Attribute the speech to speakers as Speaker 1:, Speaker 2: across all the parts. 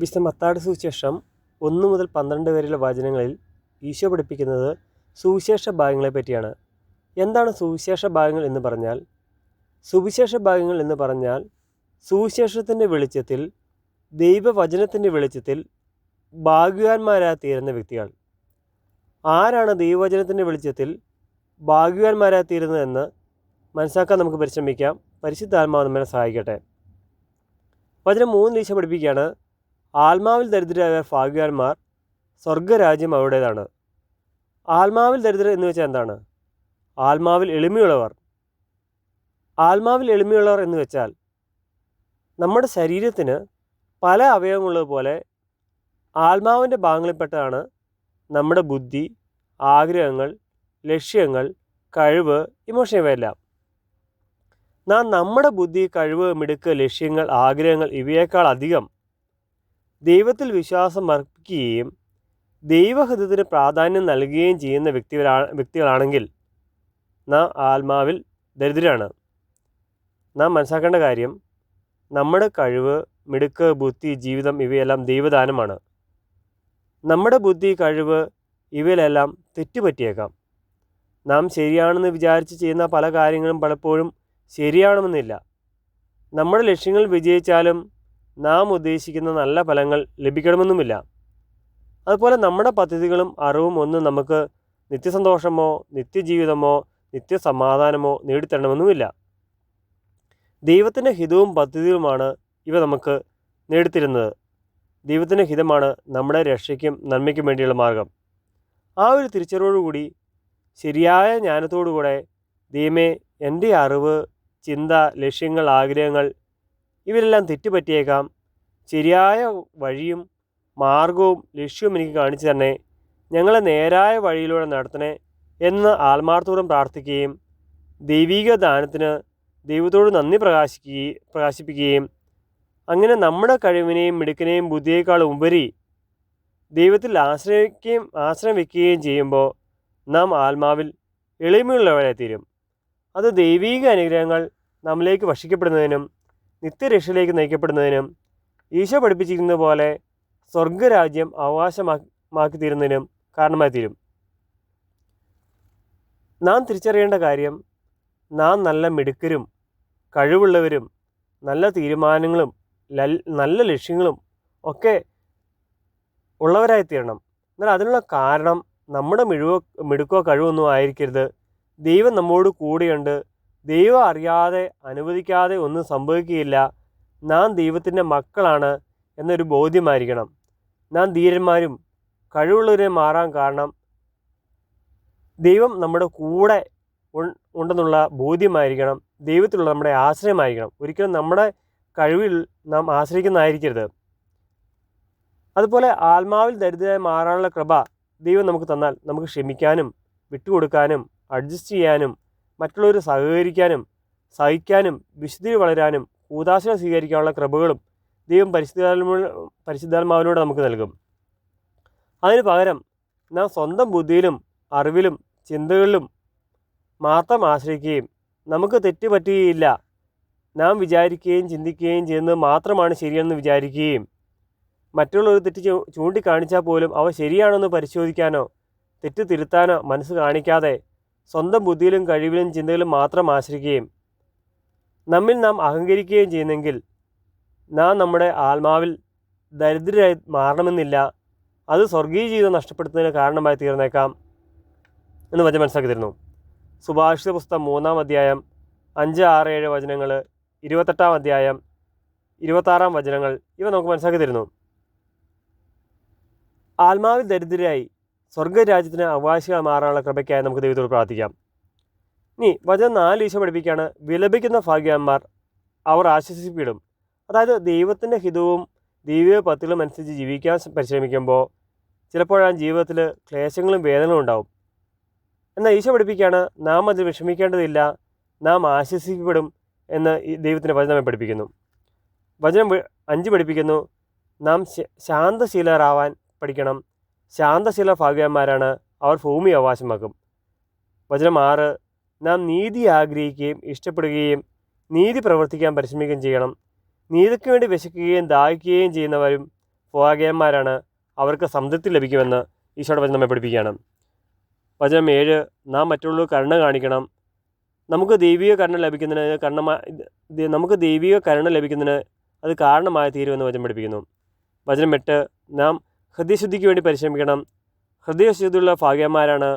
Speaker 1: വിശുദ്ധ മത്തായിയുടെ സുവിശേഷം 1 മുതൽ 12 വരെയുള്ള വചനങ്ങളിൽ ഈശോ പഠിപ്പിക്കുന്നത് സുവിശേഷ ഭാഗങ്ങളെ പറ്റിയാണ്. എന്താണ് സുവിശേഷ ഭാഗങ്ങൾ എന്ന് പറഞ്ഞാൽ? സുവിശേഷ ഭാഗങ്ങൾ എന്ന് പറഞ്ഞാൽ സുവിശേഷത്തിൻ്റെ വെളിച്ചത്തിൽ, ദൈവവചനത്തിൻ്റെ വെളിച്ചത്തിൽ ഭാഗ്യവാന്മാരായി തീരുന്ന വ്യക്തികൾ. ആരാണ് ദൈവവചനത്തിൻ്റെ വെളിച്ചത്തിൽ ഭാഗ്യവാന്മാരായി തീരുന്നതെന്ന് മനസ്സിലാക്കാൻ നമുക്ക് പരിശ്രമിക്കാം. പരിശുദ്ധാത്മാവ് നമ്മളെ സഹായിക്കട്ടെ. വചനം 3 ഈശോ പഠിപ്പിക്കുകയാണ്, ആത്മാവിൽ ദരിദ്രരായ ഭാഗ്യവാന്മാർ, സ്വർഗരാജ്യം അവരുടേതാണ്. ആത്മാവിൽ ദരിദ്രർ എന്ന് വെച്ചാൽ എന്താണ്? ആത്മാവിൽ എളിമയുള്ളവർ. ആത്മാവിൽ എളിമയുള്ളവർ എന്ന് വെച്ചാൽ നമ്മുടെ ശരീരത്തിന് പല അവയവങ്ങളുള്ളതുപോലെ ആത്മാവിൻ്റെ ഭാഗങ്ങളിൽപ്പെട്ടതാണ് നമ്മുടെ ബുദ്ധി, ആഗ്രഹങ്ങൾ, ലക്ഷ്യങ്ങൾ, കഴിവ്, ഇമോഷൻ ഇവയെല്ലാം. നാം നമ്മുടെ ബുദ്ധി, കഴിവ്, മിടുക്ക്, ലക്ഷ്യങ്ങൾ, ആഗ്രഹങ്ങൾ ഇവയേക്കാൾ അധികം ദൈവത്തിൽ വിശ്വാസം അർപ്പിക്കുകയും ദൈവഹിതത്തിന് പ്രാധാന്യം നൽകുകയും ചെയ്യുന്ന വ്യക്തികളാണെങ്കിൽ നാം ആത്മാവിൽ ദരിദ്രരാണ്. നാം മനസ്സിലാക്കേണ്ട കാര്യം, നമ്മുടെ കഴിവ്, മിടുക്ക്, ബുദ്ധി, ജീവിതം ഇവയെല്ലാം ദൈവദാനമാണ്. നമ്മുടെ ബുദ്ധി, കഴിവ് ഇവയിലെല്ലാം തെറ്റുപറ്റിയേക്കാം. നാം ശരിയാണെന്ന് വിചാരിച്ച് ചെയ്യുന്ന പല കാര്യങ്ങളും പലപ്പോഴും ശരിയാണെന്നില്ല. നമ്മുടെ ലക്ഷ്യങ്ങൾ വിജയിച്ചാലും നാം ഉദ്ദേശിക്കുന്ന നല്ല ഫലങ്ങൾ ലഭിക്കണമെന്നുമില്ല. അതുപോലെ നമ്മുടെ പദ്ധതികളും അറിവും ഒന്നും നമുക്ക് നിത്യസന്തോഷമോ നിത്യജീവിതമോ നിത്യസമാധാനമോ നേടിത്തരണമെന്നുമില്ല. ദൈവത്തിൻ്റെ ഹിതവും പദ്ധതികളുമാണ് ഇവ നമുക്ക് നേടിത്തരുന്നത്. ദൈവത്തിൻ്റെ ഹിതമാണ് നമ്മുടെ രക്ഷയ്ക്കും നന്മയ്ക്കും വേണ്ടിയുള്ള മാർഗം. ആ ഒരു തിരിച്ചറിവോടുകൂടി ശരിയായ ജ്ഞാനത്തോടുകൂടെ ദൈവമേ, എൻ്റെ അറിവ്, ചിന്ത, ലക്ഷ്യങ്ങൾ, ആഗ്രഹങ്ങൾ ഇവരെല്ലാം തെറ്റുപറ്റിയേക്കാം, ശരിയായ വഴിയും മാർഗവും ലക്ഷ്യവും എനിക്ക് കാണിച്ചു തന്നെ, ഞങ്ങളെ നേരായ വഴിയിലൂടെ നടത്തണേ എന്ന് ആത്മാർത്ഥപൂർവ്വം പ്രാർത്ഥിക്കുകയും ദൈവിക ദാനത്തിന് ദൈവത്തോട് നന്ദി പ്രകാശിപ്പിക്കുകയും അങ്ങനെ നമ്മുടെ കഴിവിനെയും മിടുക്കിനെയും ബുദ്ധിയേക്കാൾ ഉപരി ദൈവത്തിൽ ആശ്രയം വയ്ക്കുകയും ചെയ്യുമ്പോൾ നാം ആത്മാവിൽ എളിമയുള്ളവരായി തീരും. അത് ദൈവീക അനുഗ്രഹങ്ങൾ നമ്മിലേക്ക് വർഷിക്കപ്പെടുന്നതിനും നിത്യരക്ഷയിലേക്ക് നയിക്കപ്പെടുന്നതിനും ഈശോ പഠിപ്പിച്ചിരിക്കുന്നത് പോലെ സ്വർഗരാജ്യം അവകാശമാക്കി തീരുന്നതിനും കാരണമായി തീരും. നാം തിരിച്ചറിയേണ്ട കാര്യം, നാം നല്ല മിടുക്കരും കഴിവുള്ളവരും നല്ല തീരുമാനങ്ങളും നല്ല ലക്ഷ്യങ്ങളും ഒക്കെ ഉള്ളവരായിത്തീരണം. എന്നാൽ അതിനുള്ള കാരണം നമ്മുടെ മിടുക്കോ കഴിവൊന്നും ആയിരിക്കരുത്. ദൈവം നമ്മോട് കൂടെയുണ്ട്. ദൈവം അറിയാതെ അനുവദിക്കാതെ ഒന്നും സംഭവിക്കുകയില്ല. നാം ദൈവത്തിൻ്റെ മക്കളാണ് എന്നൊരു ബോധ്യമായിരിക്കണം. നാം ധീരന്മാരും കഴിവുള്ളവരെയും മാറാൻ കാരണം ദൈവം നമ്മുടെ കൂടെ ഉണ്ടെന്നുള്ള ബോധ്യമായിരിക്കണം. ദൈവത്തിലുള്ള നമ്മുടെ ആശ്രയമായിരിക്കണം. ഒരിക്കലും നമ്മുടെ കഴിവിൽ നാം ആശ്രയിക്കുന്നതായിരിക്കരുത്. അതുപോലെ ആത്മാവിൽ ദരിദ്രരായി മാറാനുള്ള കൃപ ദൈവം നമുക്ക് തന്നാൽ നമുക്ക് ക്ഷമിക്കാനും വിട്ടുകൊടുക്കാനും അഡ്ജസ്റ്റ് ചെയ്യാനും മറ്റുള്ളവർ സഹകരിക്കാനും സഹിക്കാനും വിശുദ്ധിയിൽ വളരാനും കൂദാശ സ്വീകരിക്കാനുള്ള കൃപകളും ദൈവം പരിശുദ്ധാത്മാവിലൂടെ നമുക്ക് നൽകും. അതിന് പകരം നാം സ്വന്തം ബുദ്ധിയിലും അറിവിലും ചിന്തകളിലും മാത്രം ആശ്രയിക്കുകയും നമുക്ക് തെറ്റുപറ്റുകയില്ല, നാം വിചാരിക്കുകയും ചിന്തിക്കുകയും ചെയ്യുന്നത് മാത്രമാണ് ശരിയെന്ന് വിചാരിക്കുകയും മറ്റുള്ളവർ തെറ്റ് ചൂണ്ടിക്കാണിച്ചാൽ പോലും അവ ശരിയാണെന്ന് പരിശോധിക്കാനോ തെറ്റ് തിരുത്താനോ മനസ്സ് കാണിക്കാതെ സ്വന്തം ബുദ്ധിയിലും കഴിവിലും ചിന്തയിലും മാത്രം ആശ്രയിക്കുകയും നമ്മിൽ നാം അഹങ്കരിക്കുകയും ചെയ്യുന്നെങ്കിൽ നാം നമ്മുടെ ആത്മാവിൽ ദരിദ്രരായി മാറണമെന്നില്ല. അത് സ്വർഗീയ ജീവിതം നഷ്ടപ്പെടുത്തുന്നതിന് കാരണമായി തീർന്നേക്കാം എന്ന് വചനം മനസ്സിലാക്കി തരുന്നു. സുഭാഷിത പുസ്തകം 3-ാം അധ്യായം 5, 6, 7 വചനങ്ങൾ, 28-ാം അധ്യായം 26-ാം വചനങ്ങൾ ഇവ നമുക്ക് മനസ്സിലാക്കി തരുന്നു. ആത്മാവിൽ ദരിദ്രരായി സ്വർഗരാജ്യത്തിന് അവകാശികൾ മാറാനുള്ള കൃപയ്ക്കായി നമുക്ക് ദൈവത്തോട് പ്രാർത്ഥിക്കാം. ഇനി വചനം 4 ഈശോ പഠിപ്പിക്കുകയാണ്, വിലപിക്കുന്ന ഭാഗ്യവാന്മാർ, അവർ ആശ്വസിപ്പിടും. അതായത് ദൈവത്തിൻ്റെ ഹിതവും ദൈവിക പദ്ധതികളും അനുസരിച്ച് ജീവിക്കാൻ പരിശ്രമിക്കുമ്പോൾ ചിലപ്പോഴാണ് ജീവിതത്തിൽ ക്ലേശങ്ങളും വേദനകളും ഉണ്ടാവും. എന്നാൽ ഈശോ പഠിപ്പിക്കുകയാണ്, നാം അതിൽ വിഷമിക്കേണ്ടതില്ല, നാം ആശ്വസിക്കപ്പെടും എന്ന് ഈ ദൈവത്തിൻ്റെ വചനം പഠിപ്പിക്കുന്നു. വചനം 5 പഠിപ്പിക്കുന്നു, നാം ശാന്തശീലരാവാൻ പഠിക്കണം. ശാന്തശീല ഭാഗ്യവാന്മാരാണ്, അവർ ഭൂമി അവകാശമാക്കും. വചനം 6, നാം നീതി ആഗ്രഹിക്കുകയും ഇഷ്ടപ്പെടുകയും നീതി പ്രവർത്തിക്കാൻ പരിശ്രമിക്കുകയും ചെയ്യണം. നീതിക്ക് വേണ്ടി വിശക്കുകയും ദാഹിക്കുകയും ചെയ്യുന്നവരും ഭാഗ്യവാന്മാരാണ്, അവർക്ക് സംതൃപ്തി ലഭിക്കുമെന്ന് ഈശോയുടെ വചനം നമ്മെ പഠിപ്പിക്കുകയാണ്. വചനം 7, നാം മറ്റുള്ളവർക്ക് കരുണ കാണിക്കണം. നമുക്ക് ദൈവിക കരുണ ലഭിക്കുന്നതിന് അത് കാരണമായി തീരുമെന്ന് വചനം പഠിപ്പിക്കുന്നു. വചനം 8, നാം ഹൃദയശുദ്ധിക്ക് വേണ്ടി പരിശ്രമിക്കണം. ഹൃദയശുദ്ധിയുള്ള ഭാഗ്യവാന്മാരാണ്,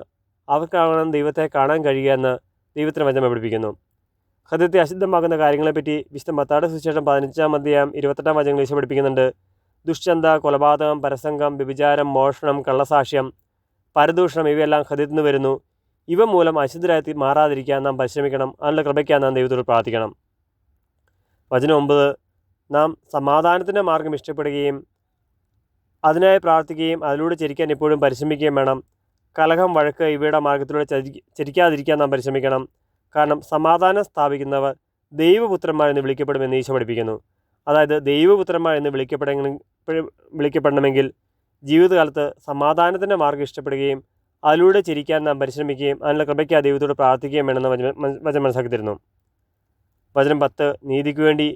Speaker 1: അവർക്കാകണം ദൈവത്തെ കാണാൻ കഴിയുക എന്ന് ദൈവത്തിന് വചനം പഠിപ്പിക്കുന്നു. ഹൃദയത്തെ അശുദ്ധമാക്കുന്ന കാര്യങ്ങളെപ്പറ്റി വിശുദ്ധ മത്തായിയുടെ സുവിശേഷം 15-ാം അധ്യായം 28-ാം വചനങ്ങൾ ഈശോ പഠിപ്പിക്കുന്നുണ്ട്. ദുഷ്ചന്ത, കൊലപാതകം, പരസംഗം, വ്യഭിചാരം, മോഷണം, കള്ളസാക്ഷ്യം, പരദൂഷണം ഇവയെല്ലാം ഹൃദയത്തിൽ നിന്ന് വരുന്നു. ഇവ മൂലം അശുദ്ധരായി മാറാതിരിക്കാൻ നാം പരിശ്രമിക്കണം. അതിനുള്ള കൃപയ്ക്കാൻ നാം ദൈവത്തോട് പ്രാർത്ഥിക്കണം. വചനം 9, നാം സമാധാനത്തിൻ്റെ മാർഗം ഇഷ്ടപ്പെടുകയും അതിനായി പ്രാർത്ഥിക്കുകയും അതിലൂടെ ചരിക്കാൻ എപ്പോഴും പരിശ്രമിക്കുകയും വേണം. കലഹം, വഴക്ക് ഇവയുടെ മാർഗത്തിലൂടെ ചരിക്കാതിരിക്കാൻ നാം പരിശ്രമിക്കണം. കാരണം സമാധാനം സ്ഥാപിക്കുന്നവർ ദൈവപുത്രന്മാർ എന്ന് വിളിക്കപ്പെടുമെന്ന് ഈശോ പഠിപ്പിക്കുന്നു. അതായത് ദൈവപുത്രന്മാർ എന്ന് വിളിക്കപ്പെടണമെങ്കിൽ ജീവിതകാലത്ത് സമാധാനത്തിൻ്റെ മാർഗം ഇഷ്ടപ്പെടുകയും അതിലൂടെ ചിരിക്കാൻ നാം പരിശ്രമിക്കുകയും അതിനുള്ള കൃപയ്ക്ക് ദൈവത്തോട് പ്രാർത്ഥിക്കുകയും വേണമെന്ന് വചനം മനസ്സിലാക്കി തരുന്നു. വചനം 10, നീതിക്ക് വേണ്ടി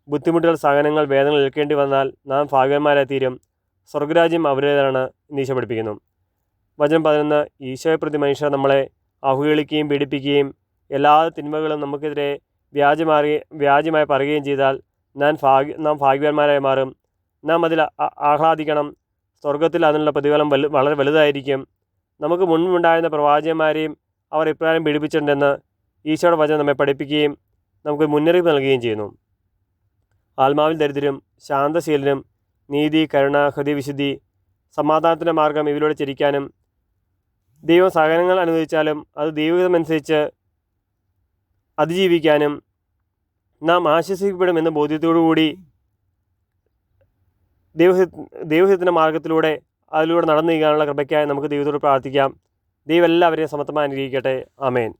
Speaker 1: ബുദ്ധിമുട്ടുകൾ, സഹനങ്ങൾ, വേദനകൾ ഏൽക്കേണ്ടി വന്നാൽ നാം ഭാഗ്യവാന്മാരായി തീരും. സ്വർഗരാജ്യം അവരുടേതാണ് എന്ന് ഈശോ പഠിപ്പിക്കുന്നു. വചനം 11, ഈശോയെ പ്രതി മനുഷ്യർ നമ്മളെ അവഹേളിക്കുകയും പീഡിപ്പിക്കുകയും എല്ലാ തിന്മകളും നമുക്കെതിരെ വ്യാജമായി പറയുകയും ചെയ്താൽ നാം ഭാഗ്യവാന്മാരായി മാറും. നാം അതിൽ ആഹ്ലാദിക്കണം. സ്വർഗത്തിൽ അതിനുള്ള പ്രതിഫലം വളരെ വലുതായിരിക്കും. നമുക്ക് മുൻപുണ്ടായിരുന്ന പ്രവാചകന്മാരെയും അവർ ഇപ്രകാരം പീഡിപ്പിച്ചിട്ടുണ്ടെന്ന് ഈശോയുടെ വചനം നമ്മെ പഠിപ്പിക്കുകയും നമുക്ക് മുന്നറിയിപ്പ് നൽകുകയും ചെയ്യുന്നു. ആത്മാവിൽ ദരിദ്രരും ശാന്തശീലനും നീതി, കരുണ, ഹൃദയവിശുദ്ധി, സമാധാനത്തിൻ്റെ മാർഗം ഇവയിലൂടെ ചരിക്കാനും ദൈവം സഹനങ്ങൾ അനുവദിച്ചാലും അത് ദൈവഹിതമനുസരിച്ച് അതിജീവിക്കാനും നാം ആശ്വസിക്കപ്പെടുമെന്ന ബോധ്യത്തോടുകൂടി ദൈവഹിതത്തിൻ്റെ മാർഗത്തിലൂടെ അതിലൂടെ നടന്നു നീങ്ങാനുള്ള കൃപയ്ക്കായി നമുക്ക് ദൈവത്തോട് പ്രാർത്ഥിക്കാം. ദൈവം എല്ലാവരെയും സമത്വമായി അനുഗ്രഹിക്കട്ടെ. ആമേൻ.